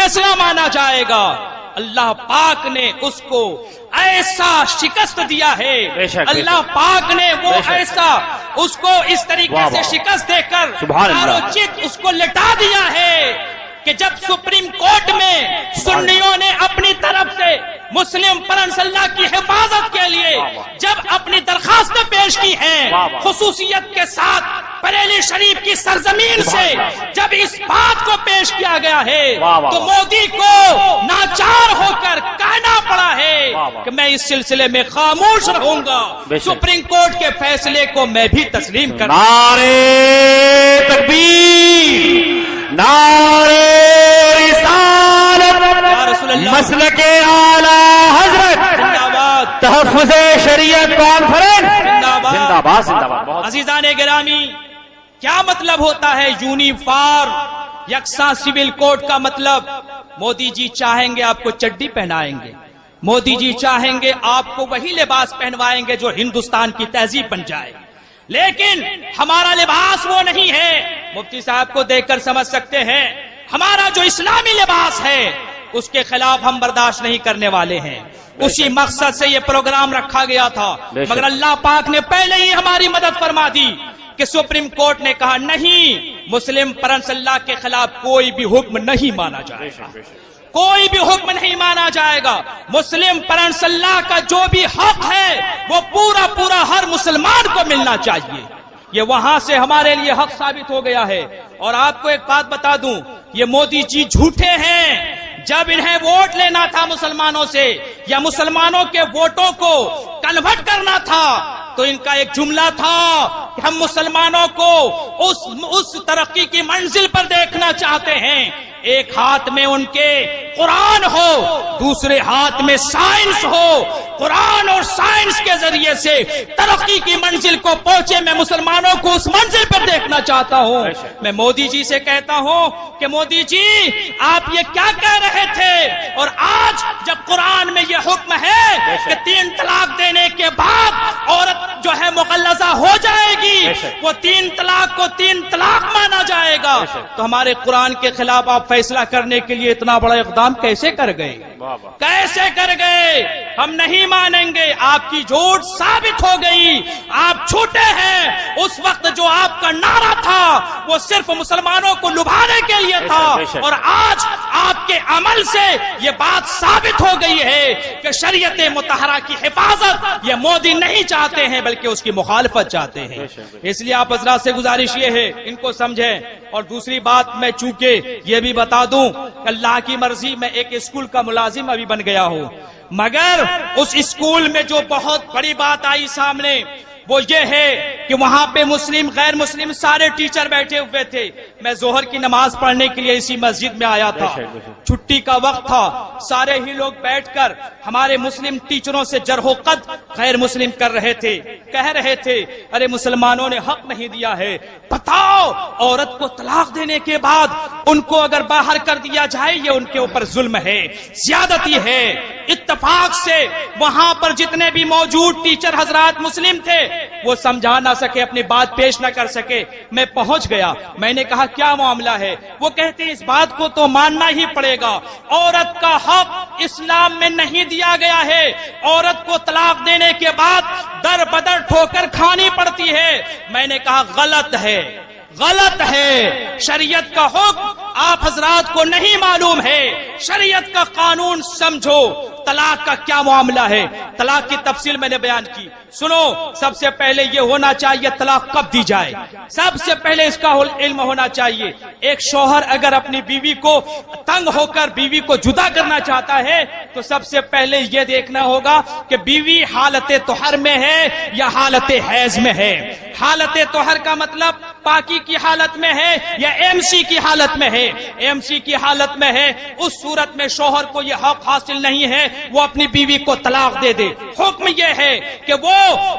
فیصلہ مانا جائے گا۔ اللہ پاک نے اس کو ایسا شکست دیا ہے، اللہ پاک نے وہ ایسا اس کو اس طریقے سے شکست دے کر چت اس کو لٹا دیا ہے کہ جب سپریم کورٹ میں سنیوں نے اپنی طرف سے مسلم پرنس اللہ کی حفاظت کے لیے جب اپنی درخواستیں پیش کی ہیں، خصوصیت کے ساتھ بریلی شریف کی سرزمین سے جب اس بات کو پیش کیا گیا ہے تو مودی کو ناچار ہو کر کہنا پڑا ہے کہ میں اس سلسلے میں خاموش رہوں گا، سپریم کورٹ کے فیصلے کو میں بھی تسلیم کروں گا۔ نعرے تکبیر، نعرے رسالت، مسلک اعلی حضرت، تحفظ شریعت کانفرنس زندہ باد زندہ باد۔ عزیزان گرامی، کیا مطلب ہوتا ہے یونیفارم یکساں سول کوڈ کا مطلب؟ مودی جی چاہیں گے آپ کو چڈی پہنائیں گے، مودی جی چاہیں گے آپ کو وہی لباس پہنوائیں گے جو ہندوستان کی تہذیب بن جائے، لیکن ہمارا لباس وہ نہیں ہے۔ مفتی صاحب کو دیکھ کر سمجھ سکتے ہیں ہمارا جو اسلامی لباس ہے اس کے خلاف ہم برداشت نہیں کرنے والے ہیں۔ اسی مقصد سے یہ پروگرام رکھا گیا تھا، مگر اللہ پاک نے پہلے ہی ہماری مدد فرما دی کہ سپریم کورٹ نے کہا نہیں، مسلم پرنس اللہ کے خلاف کوئی بھی حکم نہیں مانا جائے گا، کوئی بھی حکم نہیں مانا جائے گا۔ مسلم پرنس اللہ کا جو بھی حق ہے وہ پورا پورا ہر مسلمان کو ملنا چاہیے۔ یہ وہاں سے ہمارے لیے حق ثابت ہو گیا ہے۔ اور آپ کو ایک بات بتا دوں، یہ مودی جی جھوٹے ہیں۔ جب انہیں ووٹ لینا تھا مسلمانوں سے یا مسلمانوں کے ووٹوں کو کنورٹ کرنا تھا تو ان کا ایک جملہ تھا کہ ہم مسلمانوں کو اس ترقی کی منزل پر دیکھنا چاہتے ہیں۔ ایک ہاتھ میں ان کے قرآن ہو، دوسرے ہاتھ میں سائنس ہو، قرآن اور سائنس کے ذریعے سے ترقی کی منزل کو پہنچے۔ میں مسلمانوں کو اس منزل پر دیکھنا چاہتا ہوں۔ میں مودی جی سے کہتا ہوں کہ مودی جی آپ یہ کیا کہہ رہے تھے، اور آج جب قرآن میں یہ حکم ہے کہ 3 طلاق دینے کے بعد عورت جو ہے مغلظہ ہو جائے گی، وہ 3 طلاق کو 3 طلاق مانا جائے گا، تو ہمارے قرآن کے خلاف آپ فیصلہ کرنے کے لیے اتنا بڑا اقدام کیسے کر گئے؟ کیسے کر گئے؟ ہم نہیں مانیں گے۔ آپ کی جھوٹ ثابت ہو گئی، آپ جھوٹے ہیں۔ اس وقت جو آپ کا نعرہ تھا وہ صرف مسلمانوں کو لبھانے کے لیے تھا، اور آج آپ کے عمل سے یہ بات ثابت ہو گئی ہے کہ شریعت مطہرہ کی حفاظت یہ مودی نہیں چاہتے ہیں بلکہ اس کی مخالفت چاہتے ہیں۔ اس لیے آپ حضرات سے گزارش یہ ہے ان کو سمجھیں۔ اور دوسری بات میں چونکہ یہ بھی بتا دوں کہ اللہ کی مرضی میں ایک اسکول کا ملازم ابھی بن گیا ہوں، مگر اس اسکول میں جو بہت بڑی بات آئی سامنے وہ یہ ہے کہ وہاں پہ مسلم غیر مسلم سارے ٹیچر بیٹھے ہوئے تھے۔ میں ظہر کی نماز پڑھنے کے لیے اسی مسجد میں آیا تھا، چھٹی کا وقت تھا، سارے ہی لوگ بیٹھ کر ہمارے مسلم ٹیچروں سے جرح و قد غیر مسلم کر رہے تھے، کہہ رہے تھے ارے مسلمانوں نے حق نہیں دیا ہے، بتاؤ عورت کو طلاق دینے کے بعد ان کو اگر باہر کر دیا جائے یہ ان کے اوپر ظلم ہے، زیادتی ہے۔ اتفاق سے وہاں پر جتنے بھی موجود ٹیچر حضرات مسلم تھے وہ سمجھا نہ سکے، اپنی بات پیش نہ کر سکے۔ میں پہنچ گیا، میں نے کہا کیا معاملہ ہے؟ وہ کہتے ہیں اس بات کو تو ماننا ہی پڑے گا، عورت کا حق اسلام میں نہیں دیا گیا ہے، عورت کو طلاق دینے کے بعد در بدر ٹھوکر کھانی پڑتی ہے۔ میں نے کہا غلط ہے، غلط ہے، شریعت کا حکم آپ حضرات کو نہیں معلوم ہے، شریعت کا قانون سمجھو۔ طلاق کا کیا معاملہ ہے، طلاق کی تفصیل میں نے بیان کی۔ سنو، سب سے پہلے یہ ہونا چاہیے طلاق کب دی جائے، سب سے پہلے اس کا علم ہونا چاہیے۔ ایک شوہر اگر اپنی بیوی کو تنگ ہو کر بیوی کو جدا کرنا چاہتا ہے تو سب سے پہلے یہ دیکھنا ہوگا کہ بیوی حالت طہر میں ہے یا حالت حیض میں ہے۔ حالت طہر کا مطلب پاکی کی حالت میں ہے یا ایم سی کی حالت میں ہے؟ ایم سی کی حالت میں ہے، اس صورت میں شوہر کو یہ حق حاصل نہیں ہے وہ اپنی بیوی کو طلاق دے دے۔ حکم یہ ہے کہ وہ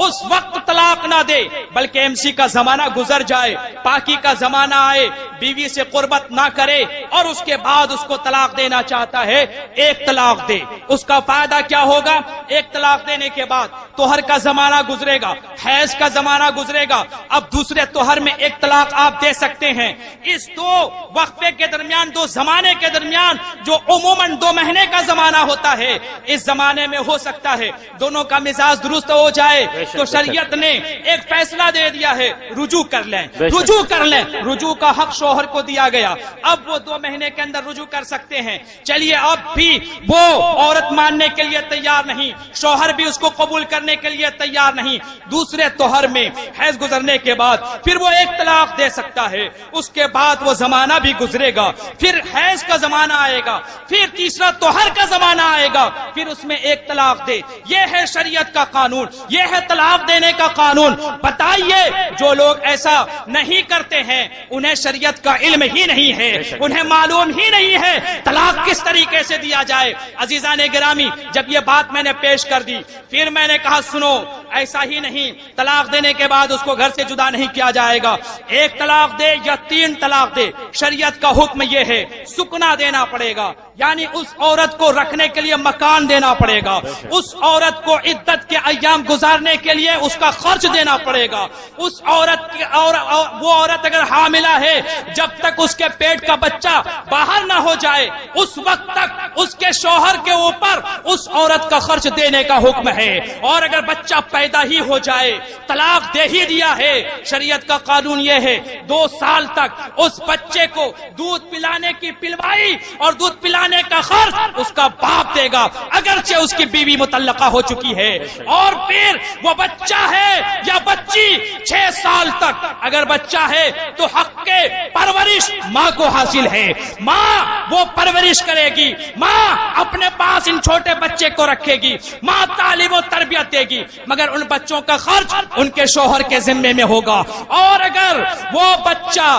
اس وقت طلاق نہ دے بلکہ ایم سی کا زمانہ گزر جائے، پاکی کا زمانہ آئے، بیوی سے قربت نہ کرے اور اس کے بعد اس کو طلاق دینا چاہتا ہے، ایک طلاق دے۔ اس کا فائدہ کیا ہوگا؟ ایک طلاق دینے کے بعد طہر کا زمانہ گزرے گا، حیض کا زمانہ گزرے گا، اب دوسرے طہر میں ایک طلاق آپ دے سکتے ہیں۔ اس 2 وقفے کے درمیان، 2 زمانے کے درمیان جو عموماً 2 مہینے کا زمانہ ہوتا ہے، اس زمانے میں ہو سکتا ہے دونوں کا مزاج درست ہو جائے، تو شریعت نے ایک فیصلہ دے دیا ہے، رجوع کر لیں، رجوع کر لیں۔ رجوع کا حق شوہر کو دیا گیا، اب وہ 2 مہینے کے اندر رجوع کر سکتے ہیں۔ چلیے اب بھی وہ عورت ماننے کے لیے تیار نہیں، شوہر بھی اس کو قبول کرنے کے لیے تیار نہیں، دوسرے طہر میں حیض گزرنے کے بعد پھر وہ ایک طلاق دے سکتا ہے، اس کے بعد وہ زمانہ بھی گزرے گا، پھر حیض کا زمانہ آئے گا، پھر تیسرا طہر کا زمانہ آئے گا، پھر اس میں ایک طلاق دے۔ یہ ہے شریعت کا قانون، یہ ہے طلاق دینے کا قانون۔ بتائیے جو لوگ ایسا نہیں کرتے ہیں انہیں شریعت کا علم ہی نہیں ہے، انہیں معلوم ہی نہیں ہے طلاق کس طریقے سے دیا جائے۔ عزیزان گرامی، جب یہ بات میں نے پیش کر دی، پھر میں نے کہا سنو، ایسا ہی نہیں، طلاق دینے کے بعد اس کو گھر سے جدا نہیں کیا جائے گا، 1 طلاق دے یا 3 طلاق دے، شریعت کا حکم یہ ہے سکنا دینا پڑے گا، یعنی اس عورت کو رکھنے کے لیے مکان دینا پڑے گا، اس عورت کو عدت کے ایام گزارنے کے لیے اس کا خرچ دینا پڑے گا، اس عورت کی وہ عورت اگر حاملہ ہے جب تک اس کے پیٹ کا بچہ باہر نہ ہو جائے اس وقت تک اس کے شوہر کے اوپر اس عورت کا خرچ دینے کا حکم ہے، اور اگر بچہ پیدا ہی ہو جائے طلاق دے ہی دیا ہے۔ شریعت کا قانون یہ ہے 2 سال تک اس بچے کو دودھ پلانے کی پلوائی اور دودھ پلانے کا خرچ اس کا باپ دے گا، اگرچہ اس کی بیوی مطلقہ ہو چکی ہے، اور پھر وہ بچہ ہے یا بچی 6 سال تک اگر بچہ ہے تو حق کے پرورش ماں کو حاصل ہے، ماں وہ پرورش کرے گی، ماں اپنے پاس ان چھوٹے بچے کو رکھے گی، ماں تعلیم و تربیت دے گی، مگر ان بچوں کا خرچ ان کے شوہر کے ذمے میں ہوگا۔ اور اگر وہ بچہ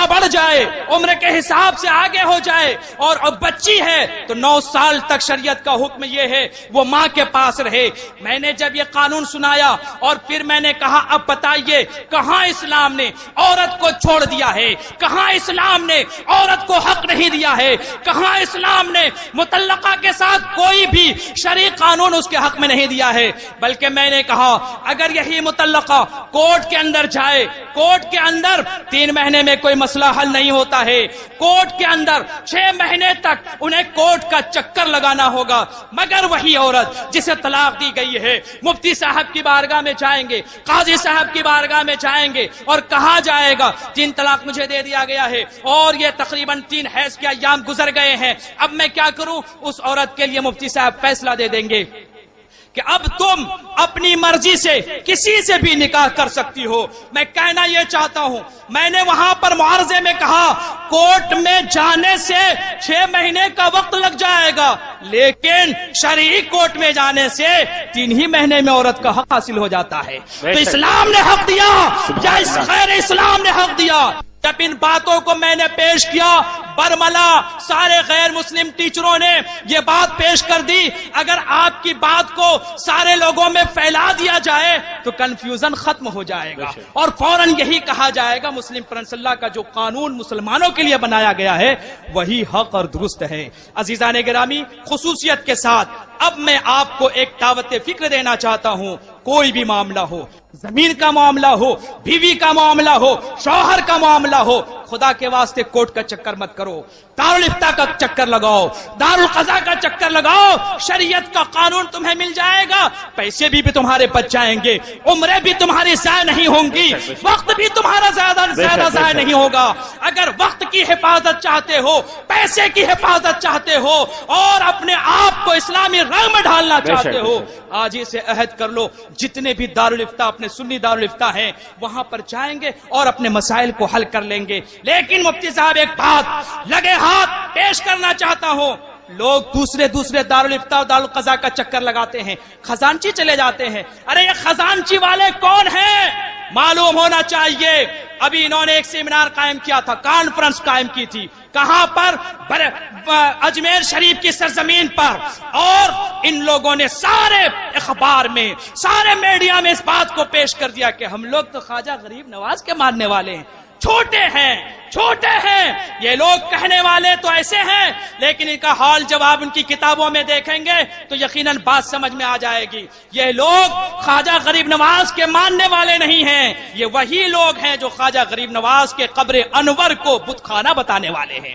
بڑھ جائے، عمر کے حساب سے آگے ہو جائے اور اب بچی ہے تو 9 سال تک شریعت کا حکم یہ ہے وہ ماں کے پاس رہے۔ میں نے جب یہ قانون سنایا اور پھر میں نے کہا اب بتائیے کہاں اسلام نے عورت کو چھوڑ دیا ہے، کہاں اسلام نے عورت کو حق نہیں دیا ہے، کہاں اسلام نے مطلقہ کے ساتھ کوئی بھی شرعی قانون اس کے حق میں نہیں دیا ہے، بلکہ میں نے کہا اگر یہی مطلقہ کورٹ کے اندر جائے، کورٹ کے اندر 3 مہینے میں کوئی مسئلہ حل نہیں ہوتا ہے، کورٹ کے اندر 6 مہینے تک انہیں کورٹ کا چکر لگانا ہوگا، مگر وہی عورت جسے طلاق دی گئی ہے مفتی صاحب کی بارگاہ میں جائیں گے، قاضی صاحب کی بارگاہ میں جائیں گے اور کہا جائے گا 3 طلاق مجھے دے دیا گیا ہے اور یہ تقریباً 3 حیض کے ایام گزر گئے ہیں، اب میں کیا کروں؟ اس عورت کے لیے مفتی صاحب فیصلہ دے دیں گے کہ اب تم اپنی مرضی سے کسی سے بھی نکاح کر سکتی ہو۔ میں کہنا یہ چاہتا ہوں، میں نے وہاں پر معارضے میں کہا کورٹ میں جانے سے 6 مہینے کا وقت لگ جائے گا، لیکن شرعی کورٹ میں جانے سے 3 ہی مہینے میں عورت کا حق حاصل ہو جاتا ہے۔ تو اسلام نے حق دیا یا اس غیر اسلام نے حق دیا؟ جب ان باتوں کو میں نے پیش کیا، برملا سارے غیر مسلم ٹیچروں نے یہ بات پیش کر دی، اگر آپ کی بات کو سارے لوگوں میں پھیلا دیا جائے تو کنفیوژن ختم ہو جائے گا اور فوراً یہی کہا جائے گا مسلم پرنس اللہ کا جو قانون مسلمانوں کے لیے بنایا گیا ہے وہی حق اور درست ہے۔ عزیزان گرامی، خصوصیت کے ساتھ اب میں آپ کو ایک دعوت فکر دینا چاہتا ہوں، کوئی بھی معاملہ ہو، زمین کا معاملہ ہو، بیوی کا معاملہ ہو، شوہر کا معاملہ ہو، خدا کے واسطے کورٹ کا چکر مت کرو، دارالفتاء کا چکر لگاؤ، دارالقضاء کا چکر لگاؤ، شریعت کا قانون تمہیں مل جائے گا، پیسے بھی تمہارے بچ جائیں گے، عمریں بھی تمہاری ضائع نہیں ہوں گی، وقت بھی تمہارا زیادہ ضائع نہیں ہوگا۔ اگر وقت کی حفاظت چاہتے ہو، پیسے کی حفاظت چاہتے ہو اور اپنے آپ کو اسلامی رنگ میں ڈھالنا چاہتے ہو، آج ہی سے عہد کر لو، جتنے بھی دارالفتاء اپنے سنی دارالفتاء ہیں وہاں پر جائیں گے اور اپنے مسائل کو حل کر لیں گے۔ لیکن مفتی صاحب ایک بات لگے ہاتھ پیش کرنا چاہتا ہوں، لوگ دوسرے دارالفتاء اور دارالقضاء کا چکر لگاتے ہیں، خزانچی چلے جاتے ہیں۔ ارے یہ خزانچی والے کون ہیں معلوم ہونا چاہیے۔ ابھی انہوں نے ایک سیمینار قائم کیا تھا، کانفرنس قائم کی تھی، کہاں پر؟ اجمیر شریف کی سرزمین پر، اور ان لوگوں نے سارے اخبار میں، سارے میڈیا میں اس بات کو پیش کر دیا کہ ہم لوگ تو خواجہ غریب نواز کے ماننے والے ہیں، چھوٹے ہیں، چھوٹے ہیں۔ یہ لوگ کہنے والے تو ایسے ہیں، لیکن ان کا حال جب آپ ان کی کتابوں میں دیکھیں گے تو یقیناً بات سمجھ میں آ جائے گی۔ یہ لوگ خواجہ غریب نواز کے ماننے والے نہیں ہیں، یہ وہی لوگ ہیں جو خواجہ غریب نواز کے قبر انور کو بت خانہ بتانے والے ہیں۔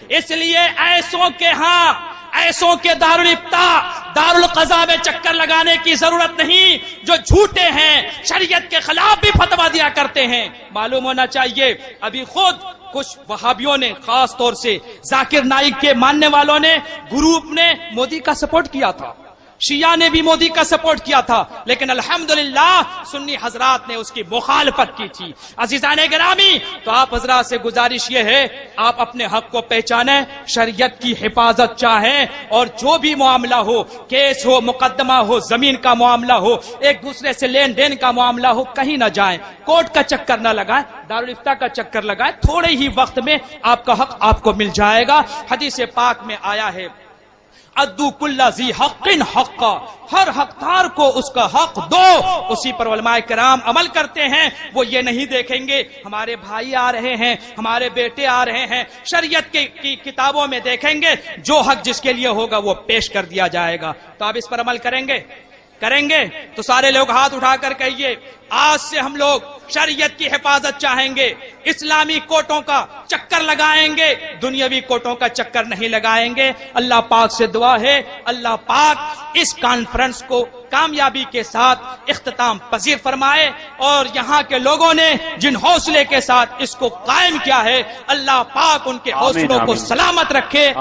اس لیے ایسوں کے ہاں، ایسوں کے دارالفتاء، دارالقضاء میں چکر لگانے کی ضرورت نہیں، جو جھوٹے ہیں، شریعت کے خلاف بھی فتویٰ دیا کرتے ہیں۔ معلوم ہونا چاہیے ابھی خود کچھ وہابیوں نے، خاص طور سے ذاکر نائک کے ماننے والوں نے، گروپ نے مودی کا سپورٹ کیا تھا، شیعہ نے بھی مودی کا سپورٹ کیا تھا، لیکن الحمدللہ سنی حضرات نے اس کی مخالفت کی تھی۔ عزیزان گرامی، تو آپ حضرات سے گزارش یہ ہے آپ اپنے حق کو پہچانیں، شریعت کی حفاظت چاہیں، اور جو بھی معاملہ ہو، کیس ہو، مقدمہ ہو، زمین کا معاملہ ہو، ایک دوسرے سے لین دین کا معاملہ ہو، کہیں نہ جائیں، کورٹ کا چکر نہ لگائیں، دارالفتاء کا چکر لگائیں، تھوڑے ہی وقت میں آپ کا حق آپ کو مل جائے گا۔ حدیث پاک میں آیا ہے ادو کل ذی حق حقا، ہر حقدار کو اس کا حق دو۔ اسی پر علماء کرام عمل کرتے ہیں، وہ یہ نہیں دیکھیں گے ہمارے بھائی آ رہے ہیں، ہمارے بیٹے آ رہے ہیں، شریعت کی کتابوں میں دیکھیں گے جو حق جس کے لیے ہوگا وہ پیش کر دیا جائے گا۔ تو آپ اس پر عمل کریں گے؟ کریں گے تو سارے لوگ ہاتھ اٹھا کر کہیے آج سے ہم لوگ شریعت کی حفاظت چاہیں گے، اسلامی کوٹوں کا چکر لگائیں گے، دنیاوی کوٹوں کا چکر نہیں لگائیں گے۔ اللہ پاک سے دعا ہے اللہ پاک اس کانفرنس کو کامیابی کے ساتھ اختتام پذیر فرمائے، اور یہاں کے لوگوں نے جن حوصلے کے ساتھ اس کو قائم کیا ہے اللہ پاک ان کے حوصلوں کو سلامت رکھے۔